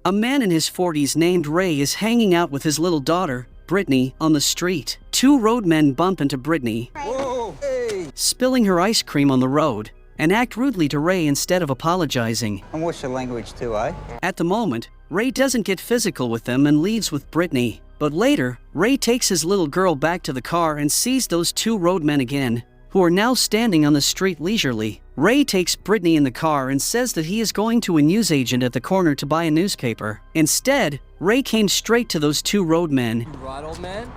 A man in his 40s named Ray is hanging out with his little daughter, Brittany, on the street. Two roadmen bump into Brittany, Whoa, hey. spilling her ice cream on the road, and act rudely to Ray instead of apologizing. And what's your language too, eh? At the moment, Ray doesn't get physical with them and leaves with Brittany. But later, Ray takes his little girl back to the car and sees those two roadmen again, who are now standing on the street leisurely. Ray takes Brittany in the car and says that he is going to a newsagent at the corner to buy a newspaper. Instead, Ray came straight to those two roadmen. Right, old man?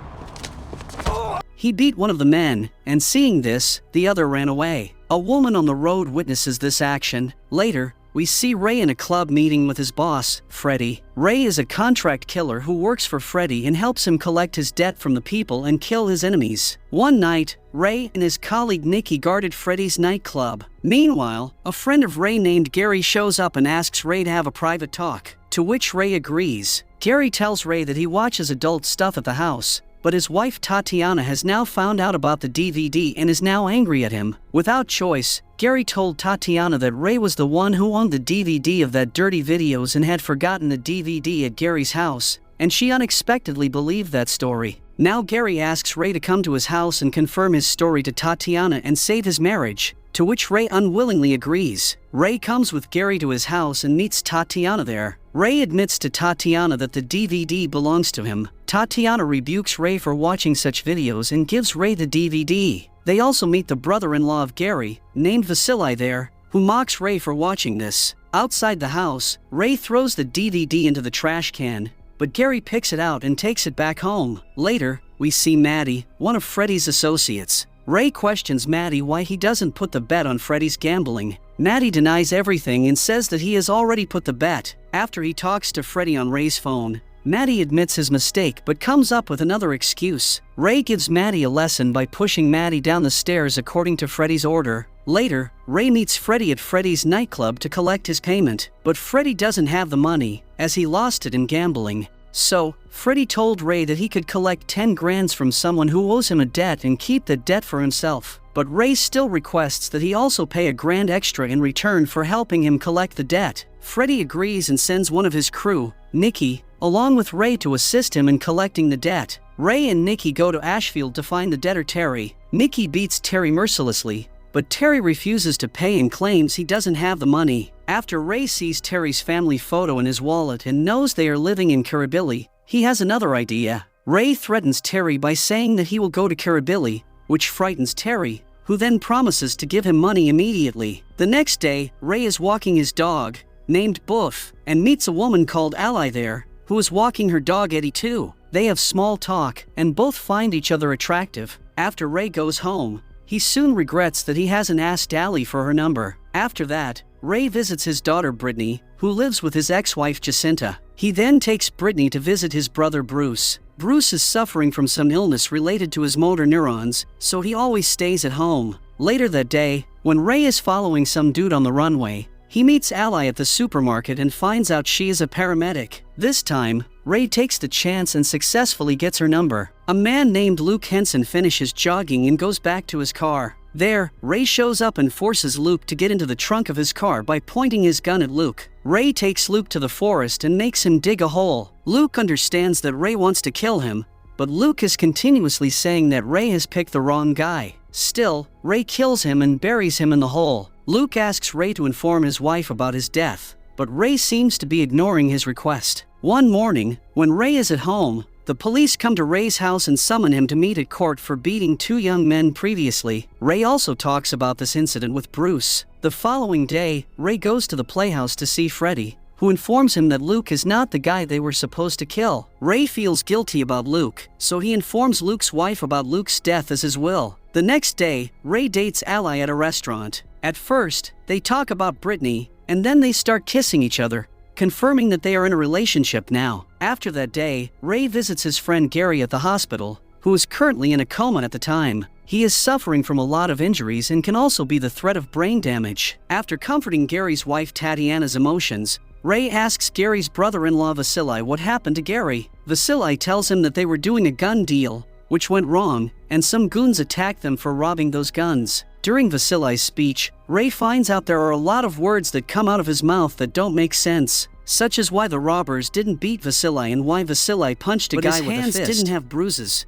He beat one of the men, and seeing this, the other ran away. A woman on the road witnesses this action. Later, we see Ray in a club meeting with his boss, Freddy. Ray is a contract killer who works for Freddy and helps him collect his debt from the people and kill his enemies. One night, Ray and his colleague Nikki guarded Freddy's nightclub. Meanwhile, a friend of Ray named Gary shows up and asks Ray to have a private talk, to which Ray agrees. Gary tells Ray that he watches adult stuff at the house, but his wife Tatiana has now found out about the DVD and is now angry at him. Without choice, Gary told Tatiana that Ray was the one who owned the DVD of that dirty videos and had forgotten the DVD at Gary's house, and she unexpectedly believed that story. Now Gary asks Ray to come to his house and confirm his story to Tatiana and save his marriage, to which Ray unwillingly agrees. Ray comes with Gary to his house and meets Tatiana there. Ray admits to Tatiana that the DVD belongs to him. Tatiana rebukes Ray for watching such videos and gives Ray the DVD. They also meet the brother-in-law of Gary, named Vasily there, who mocks Ray for watching this. Outside the house, Ray throws the DVD into the trash can, but Gary picks it out and takes it back home. Later, we see Maddie, one of Freddy's associates. Ray questions Maddie why he doesn't put the bet on Freddy's gambling. Maddie denies everything and says that he has already put the bet. After he talks to Freddy on Ray's phone, Maddie admits his mistake but comes up with another excuse. Ray gives Maddie a lesson by pushing Maddie down the stairs according to Freddy's order. Later, Ray meets Freddy at Freddy's nightclub to collect his payment, but Freddy doesn't have the money, as he lost it in gambling. So, Freddy told Ray that he could collect 10 grand from someone who owes him a debt and keep the debt for himself. But Ray still requests that he also pay $1,000 extra in return for helping him collect the debt. Freddy agrees and sends one of his crew, Nikki, along with Ray to assist him in collecting the debt. Ray and Nikki go to Ashfield to find the debtor Terry. Nikki beats Terry mercilessly, but Terry refuses to pay and claims he doesn't have the money. After Ray sees Terry's family photo in his wallet and knows they are living in Kirribilli, he has another idea. Ray threatens Terry by saying that he will go to Kirribilli, which frightens Terry, who then promises to give him money immediately. The next day, Ray is walking his dog, named Boof, and meets a woman called Ally there, who is walking her dog Eddie too. They have small talk, and both find each other attractive. After Ray goes home, he soon regrets that he hasn't asked Ally for her number. After that, Ray visits his daughter Brittany, who lives with his ex-wife Jacinta. He then takes Brittany to visit his brother Bruce. Bruce is suffering from some illness related to his motor neurons, so he always stays at home. Later that day, when Ray is following some dude on the runway, he meets Ally at the supermarket and finds out she is a paramedic. This time, Ray takes the chance and successfully gets her number. A man named Luke Henson finishes jogging and goes back to his car. There, Ray shows up and forces Luke to get into the trunk of his car by pointing his gun at Luke. Ray takes Luke to the forest and makes him dig a hole. Luke understands that Ray wants to kill him, but Luke is continuously saying that Ray has picked the wrong guy. Still, Ray kills him and buries him in the hole. Luke asks Ray to inform his wife about his death, but Ray seems to be ignoring his request. One morning, when Ray is at home, the police come to Ray's house and summon him to meet at court for beating two young men previously. Ray also talks about this incident with Bruce. The following day, Ray goes to the playhouse to see Freddy, who informs him that Luke is not the guy they were supposed to kill. Ray feels guilty about Luke, so he informs Luke's wife about Luke's death as his will. The next day, Ray dates Ally at a restaurant. At first, they talk about Brittany, and then they start kissing each other, confirming that they are in a relationship now. After that day, Ray visits his friend Gary at the hospital, who is currently in a coma at the time. He is suffering from a lot of injuries and can also be the threat of brain damage. After comforting Gary's wife Tatiana's emotions, Ray asks Gary's brother-in-law Vasily what happened to Gary. Vasily tells him that they were doing a gun deal, which went wrong, and some goons attacked them for robbing those guns. During Vasily's speech, Ray finds out there are a lot of words that come out of his mouth that don't make sense, such as why the robbers didn't beat Vasily and why Vasily punched a guy with a fist. But his hands didn't have bruises.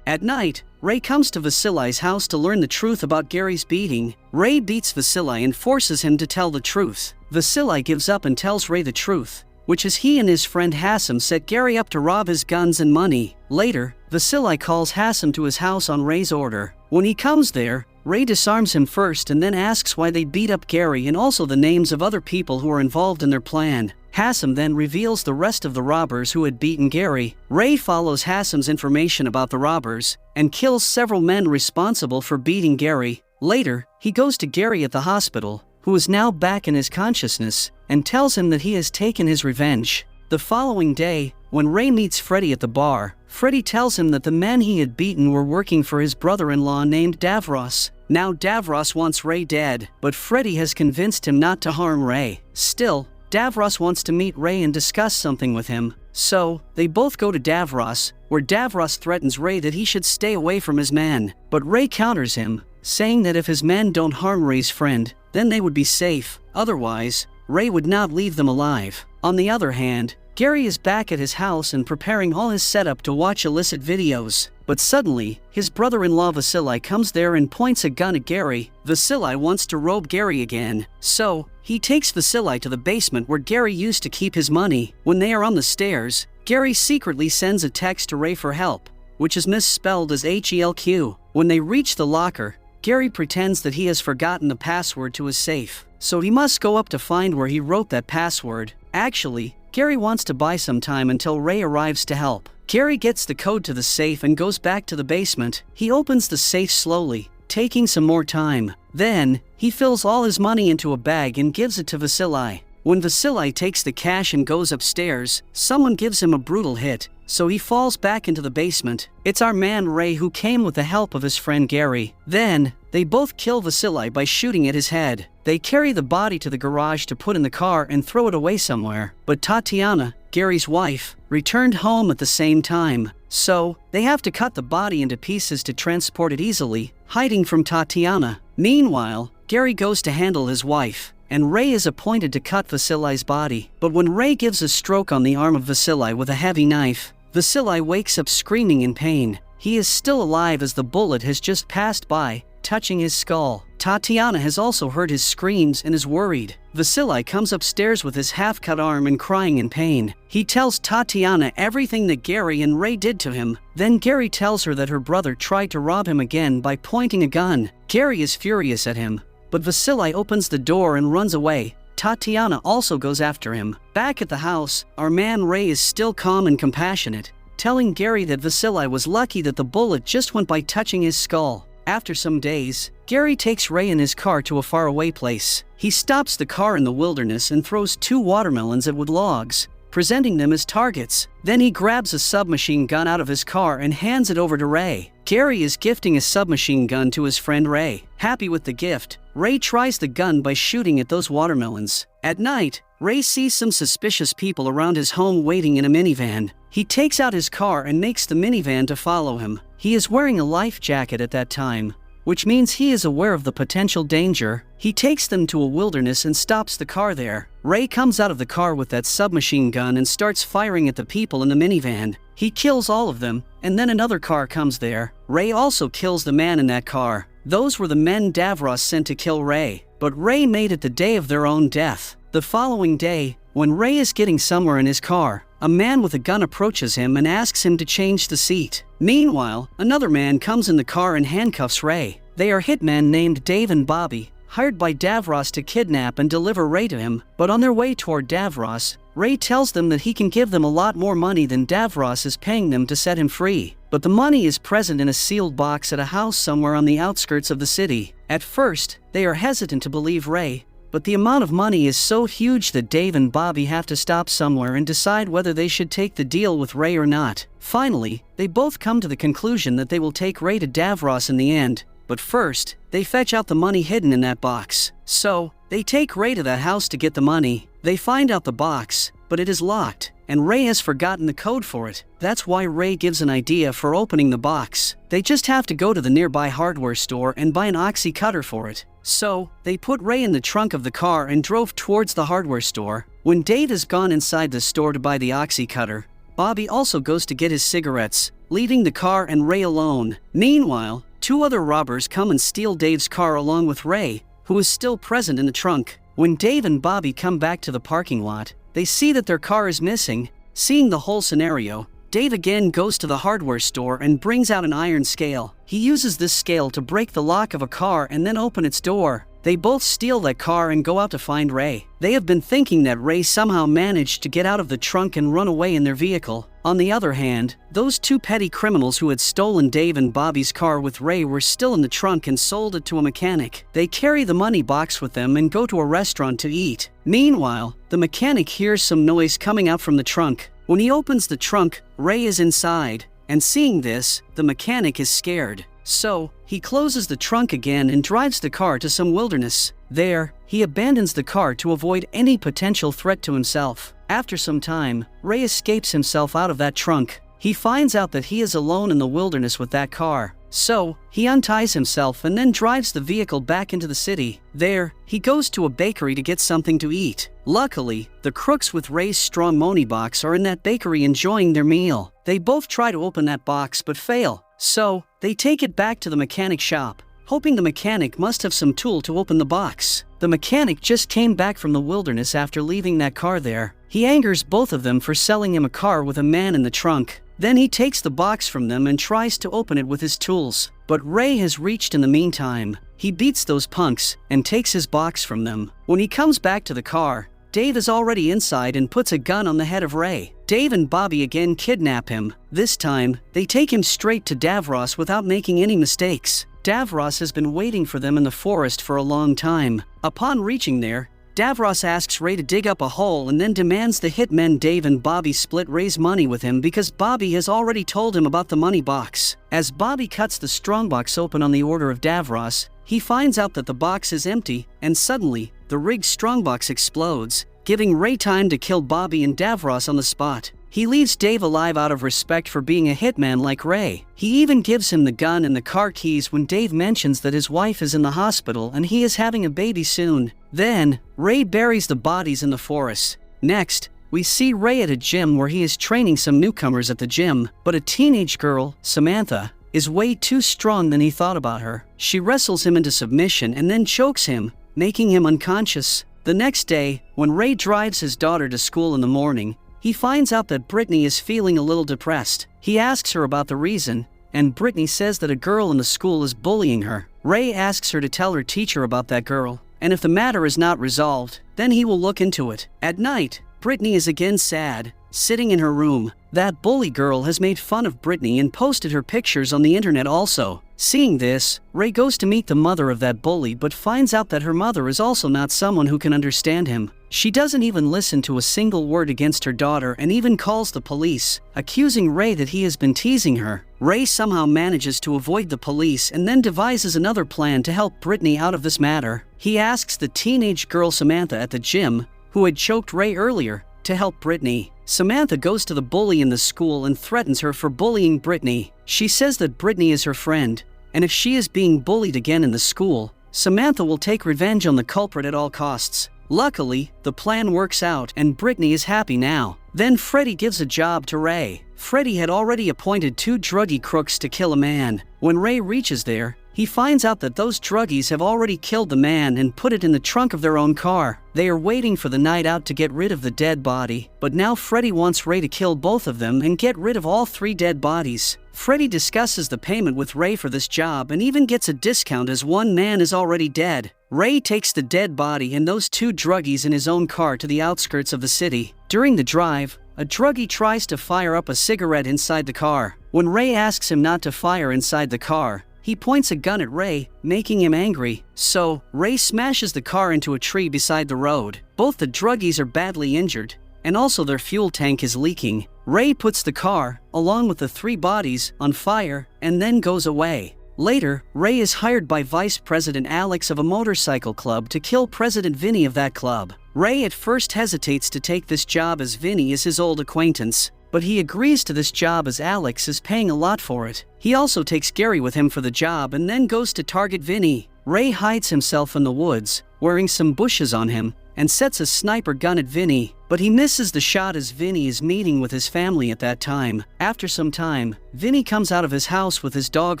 At night, Ray comes to Vasily's house to learn the truth about Gary's beating. Ray beats Vasily and forces him to tell the truth. Vasily gives up and tells Ray the truth, which is he and his friend Hasim set Gary up to rob his guns and money. Later, Vasily calls Hasim to his house on Ray's order. When he comes there, Ray disarms him first and then asks why they beat up Gary and also the names of other people who are involved in their plan. Hasim then reveals the rest of the robbers who had beaten Gary. Ray follows Hasim's information about the robbers and kills several men responsible for beating Gary. Later, he goes to Gary at the hospital, who is now back in his consciousness, and tells him that he has taken his revenge. The following day, when Ray meets Freddy at the bar, Freddy tells him that the men he had beaten were working for his brother-in-law named Davros. Now Davros wants Ray dead, but Freddy has convinced him not to harm Ray. Still, Davros wants to meet Ray and discuss something with him. So, they both go to Davros, where Davros threatens Ray that he should stay away from his men. But Ray counters him, saying that if his men don't harm Ray's friend, then they would be safe. Otherwise, Ray would not leave them alive. On the other hand, Gary is back at his house and preparing all his setup to watch illicit videos. But suddenly, his brother-in-law Vasily comes there and points a gun at Gary. Vasily wants to rob Gary again. So, he takes Vasily to the basement where Gary used to keep his money. When they are on the stairs, Gary secretly sends a text to Ray for help, which is misspelled as HELQ. When they reach the locker, Gary pretends that he has forgotten the password to his safe. So he must go up to find where he wrote that password. Actually, Gary wants to buy some time until Ray arrives to help. Gary gets the code to the safe and goes back to the basement. He opens the safe slowly, taking some more time. Then, he fills all his money into a bag and gives it to Vasily. When Vasily takes the cash and goes upstairs, someone gives him a brutal hit, so he falls back into the basement. It's our man Ray who came with the help of his friend Gary. Then, they both kill Vasily by shooting at his head. They carry the body to the garage to put in the car and throw it away somewhere. But Tatiana, Gary's wife, returned home at the same time. So, they have to cut the body into pieces to transport it easily, hiding from Tatiana. Meanwhile, Gary goes to handle his wife, and Ray is appointed to cut Vasily's body. But when Ray gives a stroke on the arm of Vasily with a heavy knife, Vasily wakes up screaming in pain. He is still alive as the bullet has just passed by, touching his skull. Tatiana has also heard his screams and is worried. Vasily comes upstairs with his half-cut arm and crying in pain. He tells Tatiana everything that Gary and Ray did to him. Then Gary tells her that her brother tried to rob him again by pointing a gun. Gary is furious at him, but Vasily opens the door and runs away. Tatiana also goes after him. Back at the house, our man Ray is still calm and compassionate, telling Gary that Vasily was lucky that the bullet just went by touching his skull. After some days, Gary takes Ray in his car to a faraway place. He stops the car in the wilderness and throws 2 watermelons at wood logs, presenting them as targets. Then he grabs a submachine gun out of his car and hands it over to Ray. Gary is gifting a submachine gun to his friend Ray. Happy with the gift, Ray tries the gun by shooting at those watermelons. At night, Ray sees some suspicious people around his home waiting in a minivan. He takes out his car and makes the minivan to follow him. He is wearing a life jacket at that time, which means he is aware of the potential danger. He takes them to a wilderness and stops the car there. Ray comes out of the car with that submachine gun and starts firing at the people in the minivan. He kills all of them, and then another car comes there. Ray also kills the man in that car. Those were the men Davros sent to kill Ray, but Ray made it the day of their own death. The following day, when Ray is getting somewhere in his car, a man with a gun approaches him and asks him to change the seat. Meanwhile, another man comes in the car and handcuffs Ray. They are hitmen named Dave and Bobby, hired by Davros to kidnap and deliver Ray to him. But on their way toward Davros, Ray tells them that he can give them a lot more money than Davros is paying them to set him free. But the money is present in a sealed box at a house somewhere on the outskirts of the city. At first, they are hesitant to believe Ray, but the amount of money is so huge that Dave and Bobby have to stop somewhere and decide whether they should take the deal with Ray or not. Finally, they both come to the conclusion that they will take Ray to Davros in the end. But first, they fetch out the money hidden in that box. So, they take Ray to that house to get the money. They find out the box, but it is locked, and Ray has forgotten the code for it. That's why Ray gives an idea for opening the box. They just have to go to the nearby hardware store and buy an oxy cutter for it. So, they put Ray in the trunk of the car and drove towards the hardware store. When Dave has gone inside the store to buy the oxy cutter, Bobby also goes to get his cigarettes, leaving the car and Ray alone. Meanwhile, two other robbers come and steal Dave's car along with Ray, who is still present in the trunk. When Dave and Bobby come back to the parking lot, they see that their car is missing. Seeing the whole scenario, Dave again goes to the hardware store and brings out an iron scale. He uses this scale to break the lock of a car and then open its door. They both steal that car and go out to find Ray. They have been thinking that Ray somehow managed to get out of the trunk and run away in their vehicle. On the other hand, those two petty criminals who had stolen Dave and Bobby's car with Ray were still in the trunk and sold it to a mechanic. They carry the money box with them and go to a restaurant to eat. Meanwhile, the mechanic hears some noise coming out from the trunk. When he opens the trunk, Ray is inside, and seeing this, the mechanic is scared. So, he closes the trunk again and drives the car to some wilderness. There, he abandons the car to avoid any potential threat to himself. After some time, Ray escapes himself out of that trunk. He finds out that he is alone in the wilderness with that car. So, he unties himself and then drives the vehicle back into the city. There, he goes to a bakery to get something to eat. Luckily, the crooks with Ray's strong money box are in that bakery enjoying their meal. They both try to open that box but fail. So, they take it back to the mechanic shop, hoping the mechanic must have some tool to open the box. The mechanic just came back from the wilderness after leaving that car there. He angers both of them for selling him a car with a man in the trunk. Then he takes the box from them and tries to open it with his tools. But Ray has reached in the meantime. He beats those punks and takes his box from them. When he comes back to the car, Dave is already inside and puts a gun on the head of Ray. Dave and Bobby again kidnap him. This time, they take him straight to Davros without making any mistakes. Davros has been waiting for them in the forest for a long time. Upon reaching there, Davros asks Ray to dig up a hole and then demands the hitmen Dave and Bobby split Ray's money with him because Bobby has already told him about the money box. As Bobby cuts the strongbox open on the order of Davros, he finds out that the box is empty, and suddenly, the rigged strongbox explodes, giving Ray time to kill Bobby and Davros on the spot. He leaves Dave alive out of respect for being a hitman like Ray. He even gives him the gun and the car keys when Dave mentions that his wife is in the hospital and he is having a baby soon. Then, Ray buries the bodies in the forest. Next, we see Ray at a gym where he is training some newcomers at the gym, but a teenage girl, Samantha, is way too strong than he thought about her. She wrestles him into submission and then chokes him, making him unconscious. The next day, when Ray drives his daughter to school in the morning, he finds out that Brittany is feeling a little depressed. He asks her about the reason, and Brittany says that a girl in the school is bullying her. Ray asks her to tell her teacher about that girl, and if the matter is not resolved, then he will look into it. At night, Brittany is again sad, sitting in her room. That bully girl has made fun of Brittany and posted her pictures on the internet also. Seeing this, Ray goes to meet the mother of that bully but finds out that her mother is also not someone who can understand him. She doesn't even listen to a single word against her daughter and even calls the police, accusing Ray that he has been teasing her. Ray somehow manages to avoid the police and then devises another plan to help Brittany out of this matter. He asks the teenage girl Samantha at the gym, who had choked Ray earlier, to help Brittany. Samantha goes to the bully in the school and threatens her for bullying Brittany. She says that Brittany is her friend, and if she is being bullied again in the school, Samantha will take revenge on the culprit at all costs. Luckily, the plan works out and Brittany is happy now. Then Freddy gives a job to Ray. Freddy had already appointed two druggie crooks to kill a man. When Ray reaches there, he finds out that those druggies have already killed the man and put it in the trunk of their own car. They are waiting for the night out to get rid of the dead body, but now Freddy wants Ray to kill both of them and get rid of all three dead bodies. Freddy discusses the payment with Ray for this job and even gets a discount as one man is already dead. Ray takes the dead body and those two druggies in his own car to the outskirts of the city. During the drive, a druggie tries to fire up a cigarette inside the car. When Ray asks him not to fire inside the car, he points a gun at Ray, making him angry. So, Ray smashes the car into a tree beside the road. Both the druggies are badly injured, and also their fuel tank is leaking. Ray puts the car, along with the three bodies, on fire, and then goes away. Later, Ray is hired by Vice President Alex of a motorcycle club to kill President Vinny of that club. Ray at first hesitates to take this job as Vinny is his old acquaintance, but he agrees to this job as Alex is paying a lot for it. He also takes Gary with him for the job and then goes to target Vinny. Ray hides himself in the woods, wearing some bushes on him, and sets a sniper gun at Vinny, but he misses the shot as Vinny is meeting with his family at that time. After some time, Vinny comes out of his house with his dog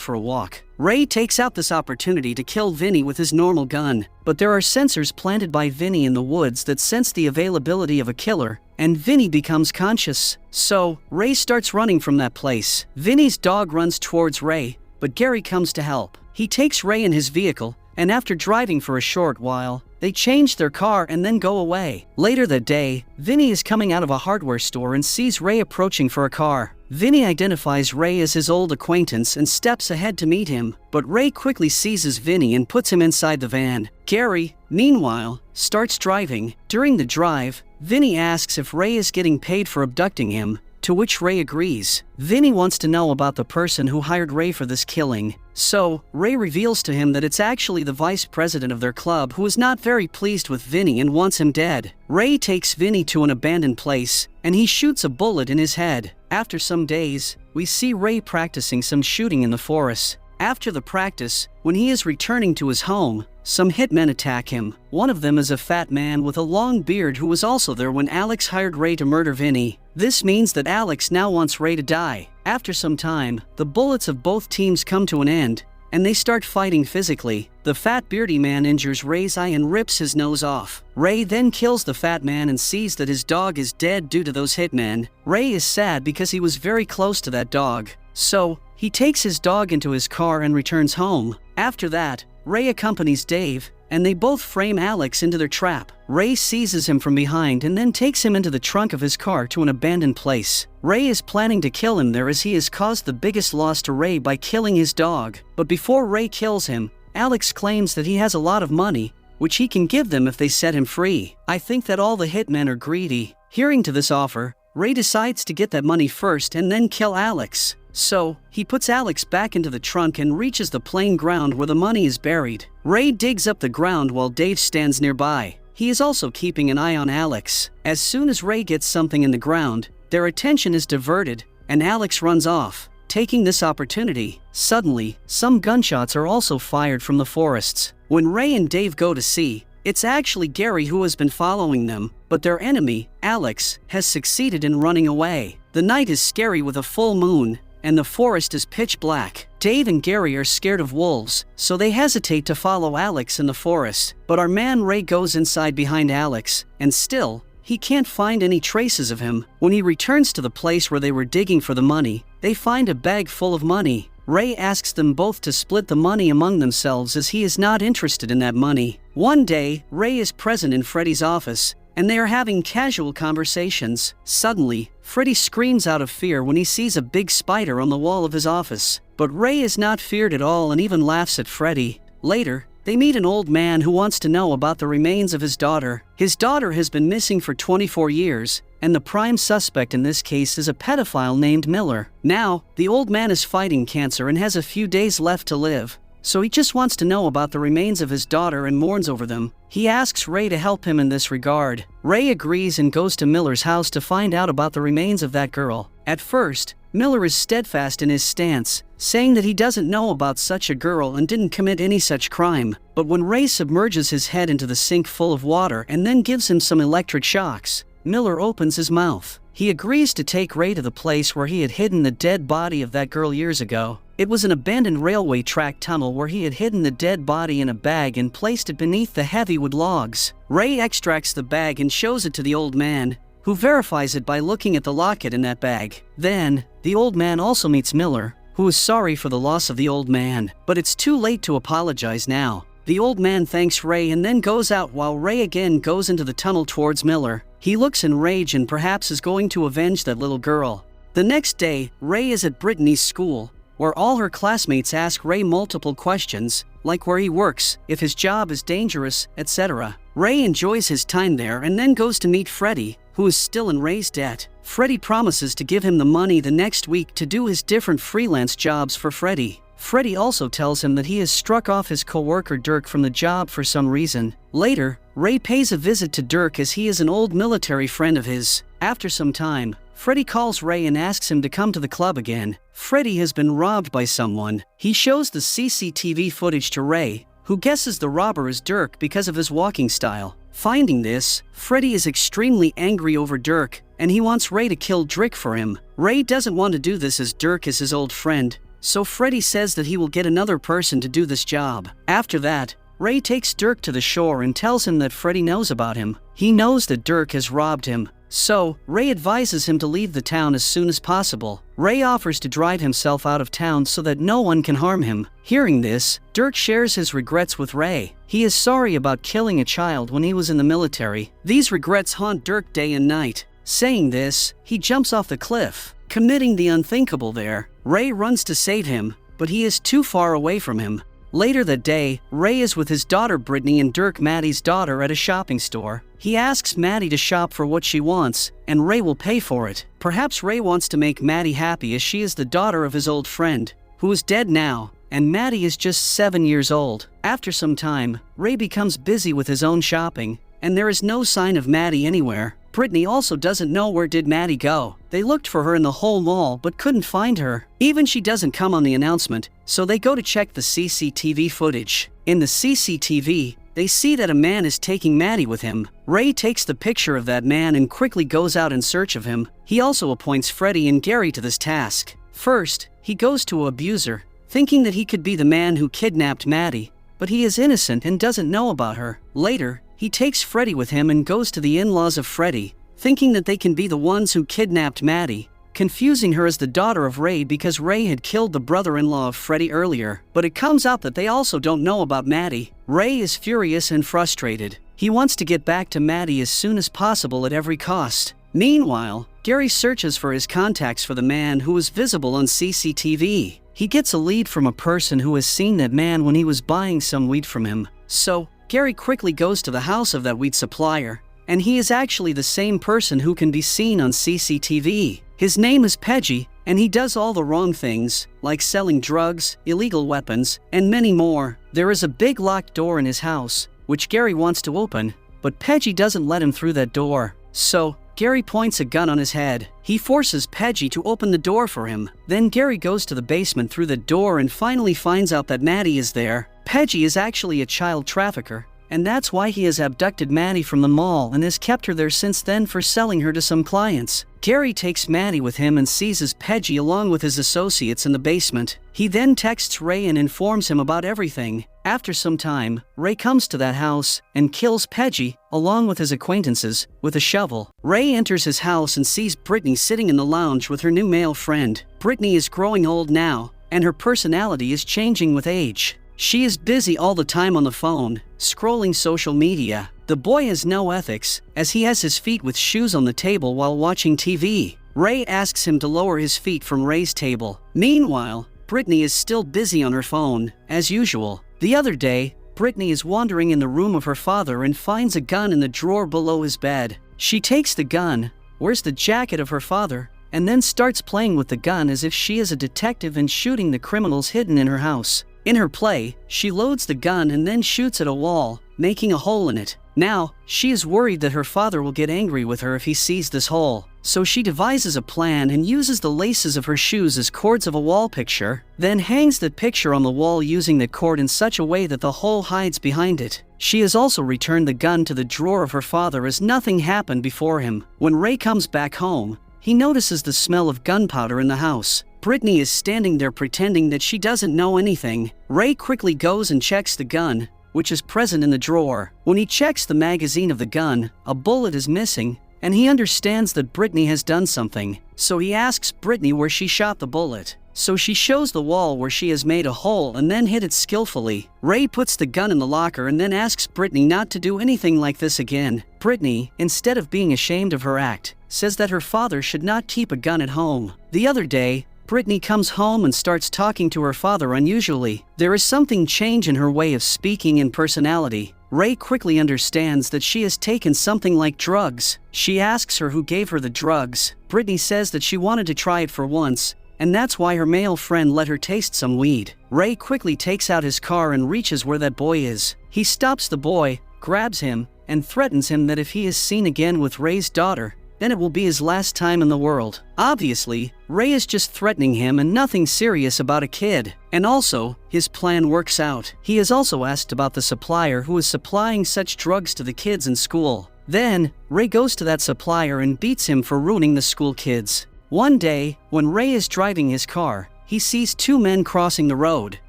for a walk. Ray takes out this opportunity to kill Vinny with his normal gun, but there are sensors planted by Vinny in the woods that sense the availability of a killer, and Vinny becomes conscious. So, Ray starts running from that place. Vinny's dog runs towards Ray, but Gary comes to help. He takes Ray in his vehicle, and after driving for a short while, they change their car and then go away. Later that day, Vinny is coming out of a hardware store and sees Ray approaching for a car. Vinny identifies Ray as his old acquaintance and steps ahead to meet him, but Ray quickly seizes Vinny and puts him inside the van. Gary, meanwhile, starts driving. During the drive, Vinny asks if Ray is getting paid for abducting him, to which Ray agrees. Vinny wants to know about the person who hired Ray for this killing. So, Ray reveals to him that it's actually the vice president of their club who is not very pleased with Vinny and wants him dead. Ray takes Vinny to an abandoned place, and he shoots a bullet in his head. After some days, we see Ray practicing some shooting in the forest. After the practice, when he is returning to his home, some hitmen attack him. One of them is a fat man with a long beard who was also there when Alex hired Ray to murder Vinny. This means that Alex now wants Ray to die. After some time, the bullets of both teams come to an end, and they start fighting physically. The fat beardy man injures Ray's eye and rips his nose off. Ray then kills the fat man and sees that his dog is dead due to those hitmen. Ray is sad because he was very close to that dog. So, he takes his dog into his car and returns home. After that, Ray accompanies Dave, and they both frame Alex into their trap. Ray seizes him from behind and then takes him into the trunk of his car to an abandoned place. Ray is planning to kill him there as he has caused the biggest loss to Ray by killing his dog. But before Ray kills him, Alex claims that he has a lot of money, which he can give them if they set him free. I think that all the hitmen are greedy. Hearing to this offer, Ray decides to get that money first and then kill Alex. So, he puts Alex back into the trunk and reaches the plain ground where the money is buried. Ray digs up the ground while Dave stands nearby. He is also keeping an eye on Alex. As soon as Ray gets something in the ground, their attention is diverted, and Alex runs off. Taking this opportunity, suddenly, some gunshots are also fired from the forests. When Ray and Dave go to see, it's actually Gary who has been following them, but their enemy, Alex, has succeeded in running away. The night is scary with a full moon, and the forest is pitch black. Dave and Gary are scared of wolves, so they hesitate to follow Alex in the forest. But our man Ray goes inside behind Alex, and still, he can't find any traces of him. When he returns to the place where they were digging for the money, they find a bag full of money. Ray asks them both to split the money among themselves as he is not interested in that money. One day, Ray is present in Freddy's office, and they are having casual conversations. Suddenly, Freddy screams out of fear when he sees a big spider on the wall of his office. But Ray is not feared at all and even laughs at Freddy. Later, they meet an old man who wants to know about the remains of his daughter. His daughter has been missing for 24 years, and the prime suspect in this case is a pedophile named Miller. Now, the old man is fighting cancer and has a few days left to live, so he just wants to know about the remains of his daughter and mourns over them. He asks Ray to help him in this regard. Ray agrees and goes to Miller's house to find out about the remains of that girl. At first, Miller is steadfast in his stance, saying that he doesn't know about such a girl and didn't commit any such crime. But when Ray submerges his head into the sink full of water and then gives him some electric shocks, Miller opens his mouth. He agrees to take Ray to the place where he had hidden the dead body of that girl years ago. It was an abandoned railway track tunnel where he had hidden the dead body in a bag and placed it beneath the heavy wood logs. Ray extracts the bag and shows it to the old man, who verifies it by looking at the locket in that bag. Then, the old man also meets Miller, who is sorry for the loss of the old man, but it's too late to apologize now. The old man thanks Ray and then goes out while Ray again goes into the tunnel towards Miller. He looks enraged and perhaps is going to avenge that little girl. The next day, Ray is at Brittany's school, where all her classmates ask Ray multiple questions, like where he works, if his job is dangerous, etc. Ray enjoys his time there and then goes to meet Freddy, who is still in Ray's debt. Freddy promises to give him the money the next week to do his different freelance jobs for Freddy. Freddy also tells him that he has struck off his co-worker Dirk from the job for some reason. Later, Ray pays a visit to Dirk as he is an old military friend of his. After some time, Freddy calls Ray and asks him to come to the club again. Freddy has been robbed by someone. He shows the CCTV footage to Ray, who guesses the robber is Dirk because of his walking style. Finding this, Freddy is extremely angry over Dirk, and he wants Ray to kill Dirk for him. Ray doesn't want to do this as Dirk is his old friend, so Freddy says that he will get another person to do this job. After that, Ray takes Dirk to the shore and tells him that Freddy knows about him. He knows that Dirk has robbed him, so Ray advises him to leave the town as soon as possible. Ray offers to drive himself out of town so that no one can harm him. Hearing this, Dirk shares his regrets with Ray. He is sorry about killing a child when he was in the military. These regrets haunt Dirk day and night. Saying this, he jumps off the cliff, committing the unthinkable there. Ray runs to save him, but he is too far away from him. Later that day, Ray is with his daughter Brittany and Dirk, Maddie's daughter, at a shopping store. He asks Maddie to shop for what she wants, and Ray will pay for it. Perhaps Ray wants to make Maddie happy as she is the daughter of his old friend, who is dead now, and Maddie is just 7 years old. After some time, Ray becomes busy with his own shopping, and there is no sign of Maddie anywhere. Brittany also doesn't know where did Maddie go. They looked for her in the whole mall but couldn't find her. Even she doesn't come on the announcement, so they go to check the CCTV footage. In the CCTV, they see that a man is taking Maddie with him. Ray takes the picture of that man and quickly goes out in search of him. He also appoints Freddy and Gary to this task. First, he goes to an abuser, thinking that he could be the man who kidnapped Maddie, but he is innocent and doesn't know about her. Later, he takes Freddy with him and goes to the in-laws of Freddy, thinking that they can be the ones who kidnapped Maddie, confusing her as the daughter of Ray because Ray had killed the brother-in-law of Freddy earlier. But it comes out that they also don't know about Maddie. Ray is furious and frustrated. He wants to get back to Maddie as soon as possible at every cost. Meanwhile, Gary searches for his contacts for the man who was visible on CCTV. He gets a lead from a person who has seen that man when he was buying some weed from him. So, Gary quickly goes to the house of that weed supplier, and he is actually the same person who can be seen on CCTV. His name is Peggy, and he does all the wrong things, like selling drugs, illegal weapons, and many more. There is a big locked door in his house, which Gary wants to open, but Peggy doesn't let him through that door. So, Gary points a gun on his head. He forces Peggy to open the door for him. Then Gary goes to the basement through the door and finally finds out that Maddie is there. Peggy is actually a child trafficker, and that's why he has abducted Maddie from the mall and has kept her there since then for selling her to some clients. Gary takes Maddie with him and seizes Peggy along with his associates in the basement. He then texts Ray and informs him about everything. After some time, Ray comes to that house and kills Peggy along with his acquaintances with a shovel. Ray enters his house and sees Brittany sitting in the lounge with her new male friend. Brittany is growing old now, and her personality is changing with age. She is busy all the time on the phone, scrolling social media. The boy has no ethics, as he has his feet with shoes on the table while watching TV. Ray asks him to lower his feet from Ray's table. Meanwhile, Brittany is still busy on her phone, as usual. The other day, Brittany is wandering in the room of her father and finds a gun in the drawer below his bed. She takes the gun, wears the jacket of her father, and then starts playing with the gun as if she is a detective and shooting the criminals hidden in her house. In her play, she loads the gun and then shoots at a wall, making a hole in it. Now, she is worried that her father will get angry with her if he sees this hole. So she devises a plan and uses the laces of her shoes as cords of a wall picture, then hangs the picture on the wall using the cord in such a way that the hole hides behind it. She has also returned the gun to the drawer of her father as nothing happened before him. When Ray comes back home, he notices the smell of gunpowder in the house. Brittany is standing there pretending that she doesn't know anything. Ray quickly goes and checks the gun, which is present in the drawer. When he checks the magazine of the gun, a bullet is missing, and he understands that Brittany has done something. So he asks Brittany where she shot the bullet. So she shows the wall where she has made a hole and then hit it skillfully. Ray puts the gun in the locker and then asks Brittany not to do anything like this again. Brittany, instead of being ashamed of her act, says that her father should not keep a gun at home. The other day, Brittany comes home and starts talking to her father unusually. There is something change in her way of speaking and personality. Ray quickly understands that she has taken something like drugs. She asks her who gave her the drugs. Brittany says that she wanted to try it for once, and that's why her male friend let her taste some weed. Ray quickly takes out his car and reaches where that boy is. He stops the boy, grabs him, and threatens him that if he is seen again with Ray's daughter, then it will be his last time in the world. Obviously, Ray is just threatening him and nothing serious about a kid. And also, his plan works out. He is also asked about the supplier who is supplying such drugs to the kids in school. Then, Ray goes to that supplier and beats him for ruining the school kids. One day, when Ray is driving his car, he sees two men crossing the road.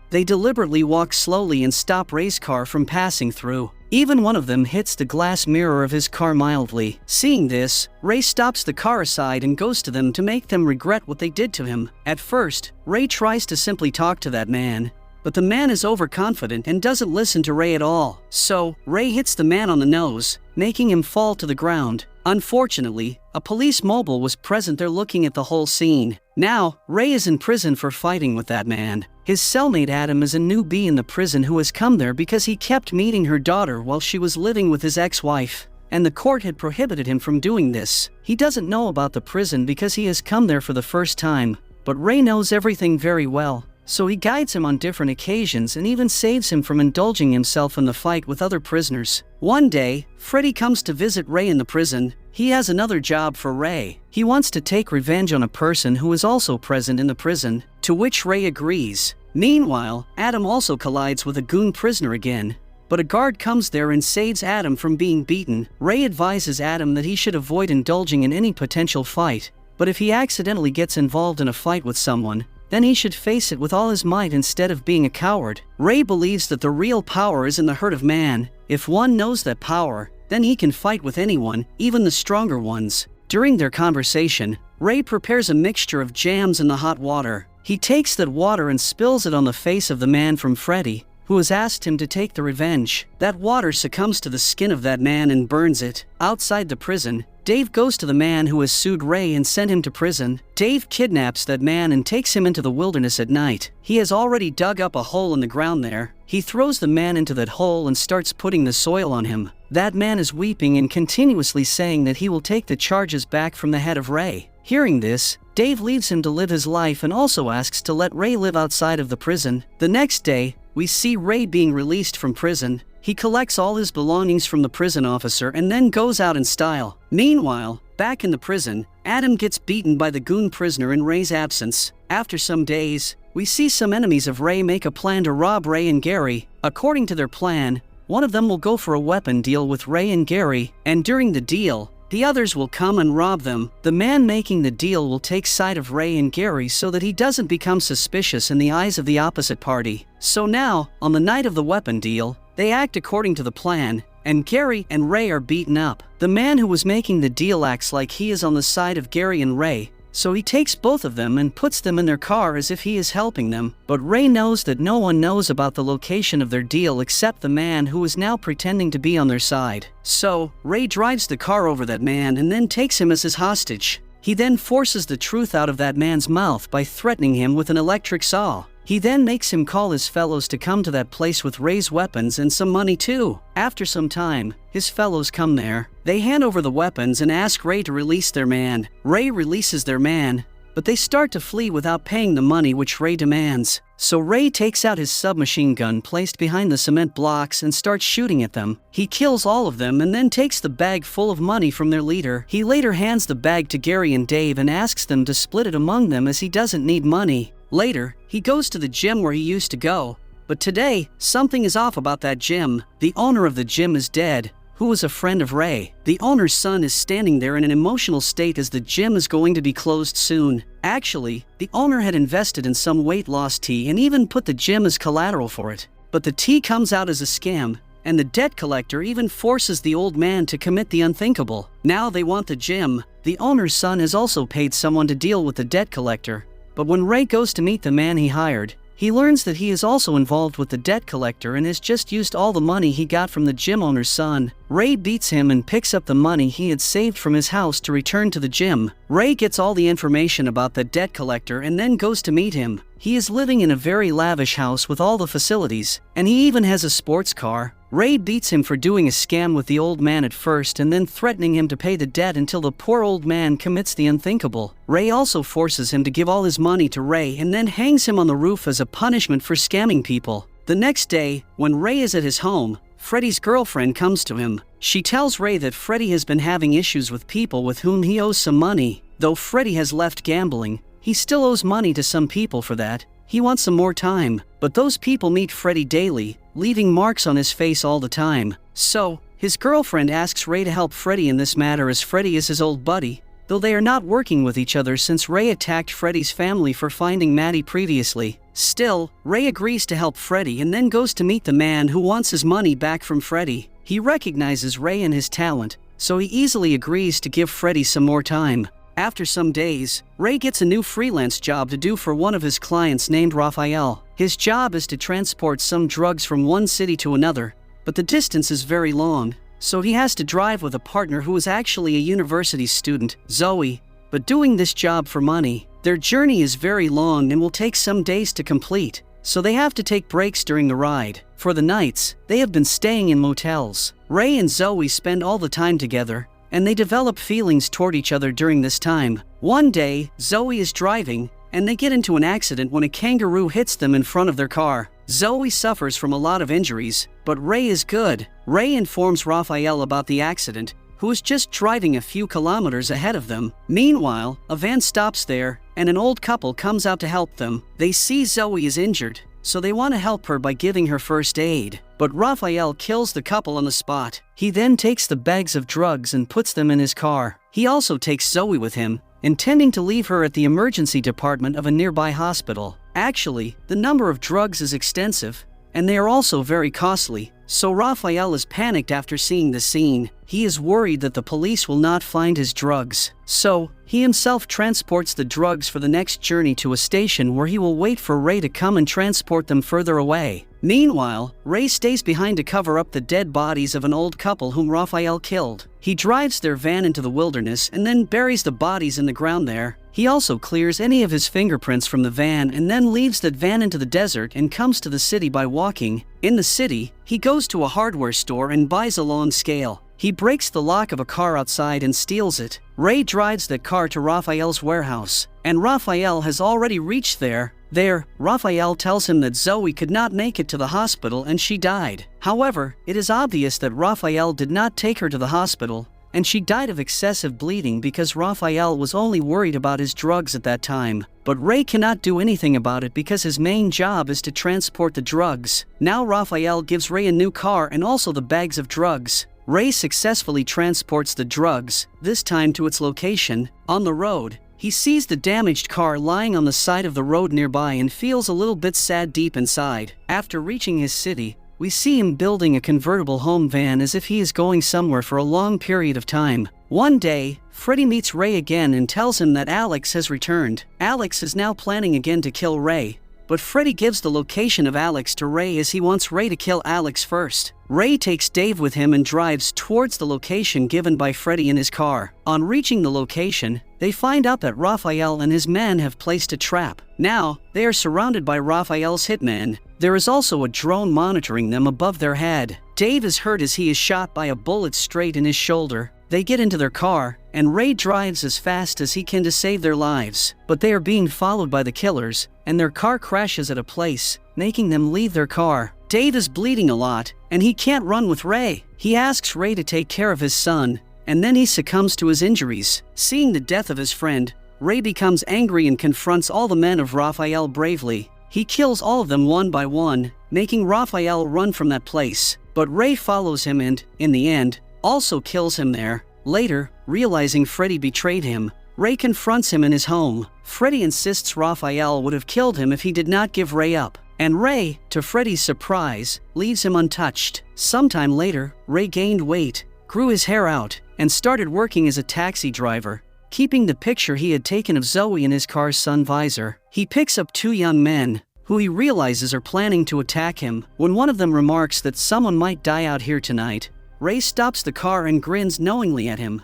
They deliberately walk slowly and stop Ray's car from passing through. Even one of them hits the glass mirror of his car mildly. Seeing this, Ray stops the car aside and goes to them to make them regret what they did to him. At first, Ray tries to simply talk to that man, but the man is overconfident and doesn't listen to Ray at all. So, Ray hits the man on the nose, making him fall to the ground. Unfortunately, a police mobile was present there looking at the whole scene. Now, Ray is in prison for fighting with that man. His cellmate Adam is a newbie in the prison who has come there because he kept meeting her daughter while she was living with his ex-wife, and the court had prohibited him from doing this. He doesn't know about the prison because he has come there for the first time, but Ray knows everything very well. So he guides him on different occasions and even saves him from indulging himself in the fight with other prisoners. One day, Freddy comes to visit Ray in the prison. He has another job for Ray. He wants to take revenge on a person who is also present in the prison, to which Ray agrees. Meanwhile, Adam also collides with a goon prisoner again, but a guard comes there and saves Adam from being beaten. Ray advises Adam that he should avoid indulging in any potential fight, but if he accidentally gets involved in a fight with someone, then he should face it with all his might instead of being a coward. Ray believes that the real power is in the heart of man. If one knows that power, then he can fight with anyone, even the stronger ones. During their conversation, Ray prepares a mixture of jams in the hot water. He takes that water and spills it on the face of the man from Freddy, who has asked him to take the revenge. That water succumbs to the skin of that man and burns it. Outside the prison, Dave goes to the man who has sued Ray and sent him to prison. Dave kidnaps that man and takes him into the wilderness at night. He has already dug up a hole in the ground there. He throws the man into that hole and starts putting the soil on him. That man is weeping and continuously saying that he will take the charges back from the head of Ray. Hearing this, Dave leaves him to live his life and also asks to let Ray live outside of the prison. The next day, we see Ray being released from prison. He collects all his belongings from the prison officer and then goes out in style. Meanwhile, back in the prison, Adam gets beaten by the goon prisoner in Ray's absence. After some days, we see some enemies of Ray make a plan to rob Ray and Gary. According to their plan, one of them will go for a weapon deal with Ray and Gary, and during the deal, the others will come and rob them. The man making the deal will take side of Ray and Gary so that he doesn't become suspicious in the eyes of the opposite party. So now, on the night of the weapon deal, they act according to the plan, and Gary and Ray are beaten up. The man who was making the deal acts like he is on the side of Gary and Ray, so he takes both of them and puts them in their car as if he is helping them. But Ray knows that no one knows about the location of their deal except the man who is now pretending to be on their side. So, Ray drives the car over that man and then takes him as his hostage. He then forces the truth out of that man's mouth by threatening him with an electric saw. He then makes him call his fellows to come to that place with Ray's weapons and some money too. After some time, his fellows come there. They hand over the weapons and ask Ray to release their man. Ray releases their man, but they start to flee without paying the money which Ray demands. So Ray takes out his submachine gun placed behind the cement blocks and starts shooting at them. He kills all of them and then takes the bag full of money from their leader. He later hands the bag to Gary and Dave and asks them to split it among them as he doesn't need money. Later, he goes to the gym where he used to go, but today, something is off about that gym. The owner of the gym is dead, who was a friend of Ray. The owner's son is standing there in an emotional state as the gym is going to be closed soon. Actually, the owner had invested in some weight loss tea and even put the gym as collateral for it. But the tea comes out as a scam, and the debt collector even forces the old man to commit the unthinkable. Now they want the gym. The owner's son has also paid someone to deal with the debt collector. But when Ray goes to meet the man he hired, he learns that he is also involved with the debt collector and has just used all the money he got from the gym owner's son. Ray beats him and picks up the money he had saved from his house to return to the gym. Ray gets all the information about the debt collector and then goes to meet him. He is living in a very lavish house with all the facilities, and he even has a sports car. Ray beats him for doing a scam with the old man at first and then threatening him to pay the debt until the poor old man commits the unthinkable. Ray also forces him to give all his money to Ray and then hangs him on the roof as a punishment for scamming people. The next day, when Ray is at his home, Freddy's girlfriend comes to him. She tells Ray that Freddy has been having issues with people with whom he owes some money. Though Freddy has left gambling, he still owes money to some people for that. He wants some more time, but those people meet Freddy daily, leaving marks on his face all the time. So, his girlfriend asks Ray to help Freddy in this matter as Freddy is his old buddy, though they are not working with each other since Ray attacked Freddy's family for finding Maddie previously. Still, Ray agrees to help Freddy and then goes to meet the man who wants his money back from Freddy. He recognizes Ray and his talent, so he easily agrees to give Freddy some more time. After some days, Ray gets a new freelance job to do for one of his clients named Raphael. His job is to transport some drugs from one city to another, but the distance is very long, so he has to drive with a partner who is actually a university student, Zoe, but doing this job for money. Their journey is very long and will take some days to complete, so they have to take breaks during the ride. For the nights, they have been staying in motels. Ray and Zoe spend all the time together, and they develop feelings toward each other during this time. One day, Zoe is driving, and they get into an accident when a kangaroo hits them in front of their car. Zoe suffers from a lot of injuries, but Ray is good. Ray informs Raphael about the accident, who is just driving a few kilometers ahead of them. Meanwhile, a van stops there, and an old couple comes out to help them. They see Zoe is injured, so they want to help her by giving her first aid. But Raphael kills the couple on the spot. He then takes the bags of drugs and puts them in his car. He also takes Zoe with him, intending to leave her at the emergency department of a nearby hospital. Actually, the number of drugs is extensive, and they are also very costly, so Raphael is panicked after seeing the scene. He is worried that the police will not find his drugs. So, he himself transports the drugs for the next journey to a station where he will wait for Ray to come and transport them further away. Meanwhile, Ray stays behind to cover up the dead bodies of an old couple whom Raphael killed. He drives their van into the wilderness and then buries the bodies in the ground there. He also clears any of his fingerprints from the van and then leaves that van into the desert and comes to the city by walking. In the city, he goes to a hardware store and buys a long scale. He breaks the lock of a car outside and steals it. Ray drives that car to Raphael's warehouse, and Raphael has already reached there. There, Raphael tells him that Zoe could not make it to the hospital and she died. However, it is obvious that Raphael did not take her to the hospital, and she died of excessive bleeding because Raphael was only worried about his drugs at that time. But Ray cannot do anything about it because his main job is to transport the drugs. Now Raphael gives Ray a new car and also the bags of drugs. Ray successfully transports the drugs, this time to its location. On the road, he sees the damaged car lying on the side of the road nearby and feels a little bit sad deep inside. After reaching his city, we see him building a convertible home van as if he is going somewhere for a long period of time. One day, Freddy meets Ray again and tells him that Alex has returned. Alex is now planning again to kill Ray, but Freddy gives the location of Alex to Ray as he wants Ray to kill Alex first. Ray takes Dave with him and drives towards the location given by Freddy in his car. On reaching the location, they find out that Raphael and his men have placed a trap. Now, they are surrounded by Raphael's hitmen. There is also a drone monitoring them above their head. Dave is hurt as he is shot by a bullet straight in his shoulder. They get into their car, and Ray drives as fast as he can to save their lives. But they are being followed by the killers, and their car crashes at a place, making them leave their car. Dave is bleeding a lot, and he can't run with Ray. He asks Ray to take care of his son, and then he succumbs to his injuries. Seeing the death of his friend, Ray becomes angry and confronts all the men of Raphael bravely. He kills all of them one by one, making Raphael run from that place. But Ray follows him and, in the end, also kills him there. Later, realizing Freddy betrayed him, Ray confronts him in his home. Freddy insists Raphael would have killed him if he did not give Ray up. And Ray, to Freddy's surprise, leaves him untouched. Sometime later, Ray gained weight, grew his hair out, and started working as a taxi driver, keeping the picture he had taken of Zoe in his car's sun visor. He picks up two young men, who he realizes are planning to attack him. When one of them remarks that someone might die out here tonight, Ray stops the car and grins knowingly at him.